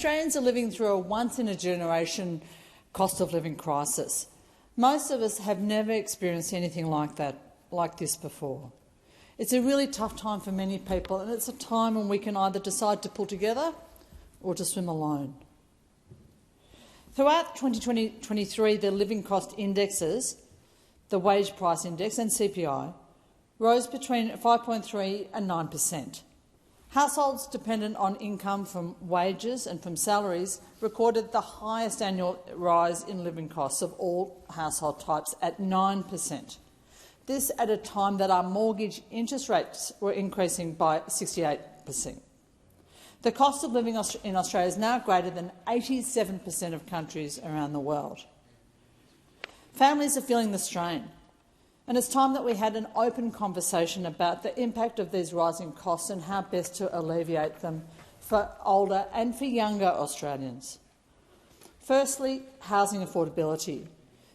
Australians are living through a once-in-a-generation cost of living crisis. Most of us have never experienced anything like this before. It's a really tough time for many people, and it's a time when we can either decide to pull together or to swim alone. Throughout 2023, the living cost indexes, the wage price index and CPI, rose between 5.3% and 9%. Households dependent on income from wages and from salaries recorded the highest annual rise in living costs of all household types at 9%. This at a time that our mortgage interest rates were increasing by 68%. The cost of living in Australia is now greater than 87% of countries around the world. Families are feeling the strain, and it's time that we had an open conversation about the impact of these rising costs and how best to alleviate them for older and for younger Australians. Firstly, housing affordability.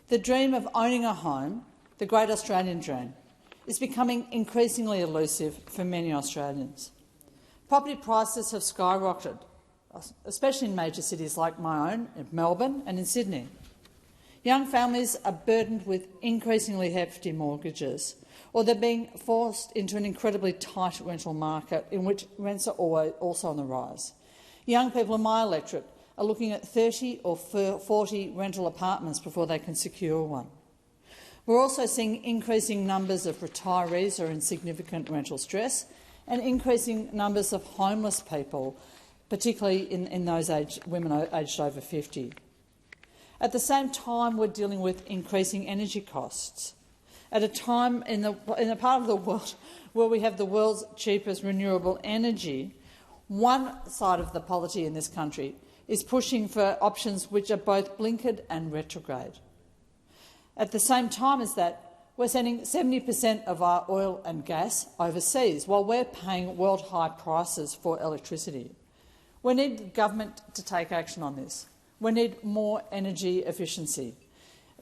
The dream of owning a home, the great Australian dream, is becoming increasingly elusive for many Australians. Property prices have skyrocketed, especially in major cities like my own, in Melbourne and in Sydney. Young families are burdened with increasingly hefty mortgages, or they're being forced into an incredibly tight rental market in which rents are also on the rise. Young people in my electorate are looking at 30 or 40 rental apartments before they can secure one. We're also seeing increasing numbers of retirees who are in significant rental stress and increasing numbers of homeless people, particularly in those women aged over 50. At the same time, we're dealing with increasing energy costs. At a time in a part of the world where we have the world's cheapest renewable energy, one side of the polity in this country is pushing for options which are both blinkered and retrograde. At the same time as that, we're sending 70% of our oil and gas overseas while we're paying world-high prices for electricity. We need the government to take action on this. We need more energy efficiency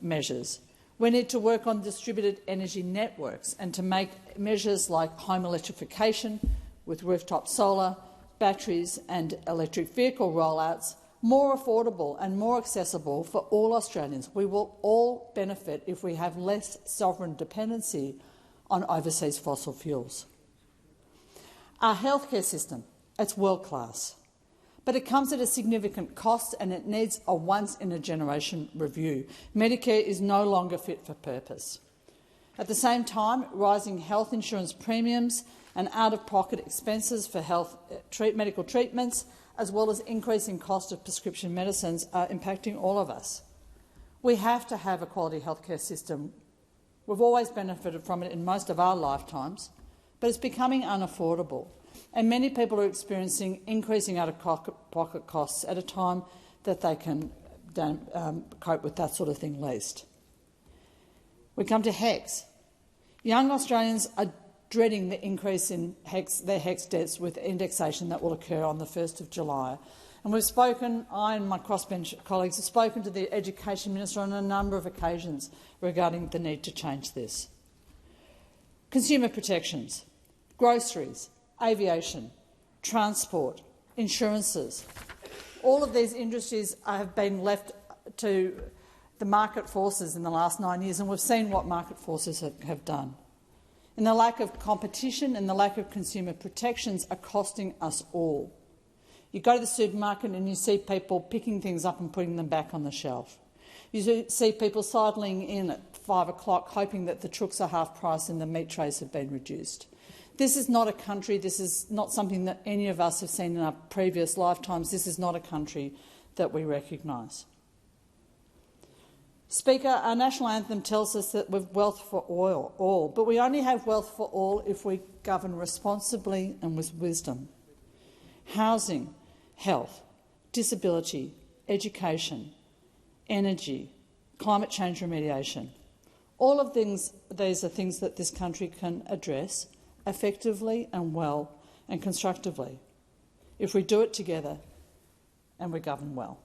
measures. We need to work on distributed energy networks and to make measures like home electrification with rooftop solar, batteries and electric vehicle rollouts more affordable and more accessible for all Australians. We will all benefit if we have less sovereign dependency on overseas fossil fuels. Our healthcare system, it's world-class, but it comes at a significant cost and it needs a once-in-a-generation review. Medicare is no longer fit for purpose. At the same time, rising health insurance premiums and out-of-pocket expenses for medical treatments, as well as increasing cost of prescription medicines, are impacting all of us. We have to have a quality healthcare system. We've always benefited from it in most of our lifetimes, but it's becoming unaffordable, and many people are experiencing increasing out-of-pocket costs at a time that they can cope with that sort of thing least. We come to HECS. Young Australians are dreading the increase in their HECS debts with indexation that will occur on the 1st of July. And we've spoken, I and my crossbench colleagues have spoken to the Education Minister on a number of occasions regarding the need to change this. Consumer protections, groceries, aviation, transport, insurances. All of these industries have been left to the market forces in the last 9 years, and we've seen what market forces have done. And the lack of competition and the lack of consumer protections are costing us all. You go to the supermarket and you see people picking things up and putting them back on the shelf. You see people sidling in at 5 o'clock hoping that the chooks are half price and the meat trays have been reduced. This is not a country, this is not something that any of us have seen in our previous lifetimes. This is not a country that we recognise. Speaker, our national anthem tells us that we've wealth for all, but we only have wealth for all if we govern responsibly and with wisdom. Housing, health, disability, education, energy, climate change remediation. All of these are things that this country can address effectively and well and constructively if we do it together and we govern well.